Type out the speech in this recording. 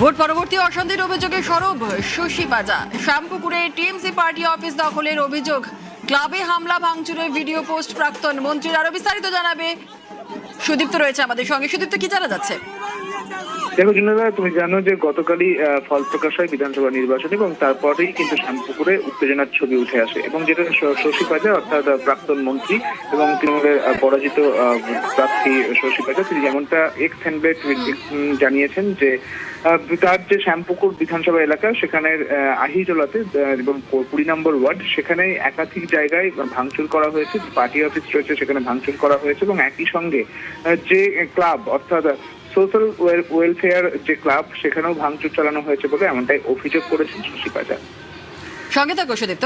Vote পরবর্তী অশান্তির অভিযোগে সরব শশী পাজা। শ্যামপুকুরে টিএমসি পার্টি অফিস দখলের অভিযোগ, ক্লাবে হামলা ভাঙচুরের ভিডিও পোস্ট প্রাক্তন মন্ত্রীর। আরো বিস্তারিত জানাবে সুদীপ্ত রয়েছে আমাদের সঙ্গে। সুদীপ্ত, কি জানা যাচ্ছে? দেখো জুনেদা, তুমি জানো যে গতকালই ফল প্রকাশ হয় বিধানসভা নির্বাচন এবং তারপরেই কিন্তু শ্যামপুকুরে উত্তেজনার ছবি উঠে আসে এবং যেটা শশী পাজা অর্থাৎ প্রাক্তন মন্ত্রী এবং তৃণমূলের পরাজিত প্রার্থী শশী পাজা, তিনি যেমনটা এক্স হ্যান্ডলে জানিয়েছেন যে তার যে শ্যামপুকুর বিধানসভা এলাকা সেখানের আহিজলাতে এবং 20 নম্বর ওয়ার্ড, সেখানে একাধিক জায়গায় ভাঙচুর করা হয়েছে, পার্টি অফিস রয়েছে সেখানে ভাঙচুর করা হয়েছে এবং একই সঙ্গে যে ক্লাব অর্থাৎ সোশ্যাল ওয়েলফেয়ার যে ক্লাব সেখানেও ভাঙচুর চালানো হয়েছে বলে এমনটাই অভিযোগ করেছেন শশী পাজা। সঙ্গে থাকো সুদীপ্ত।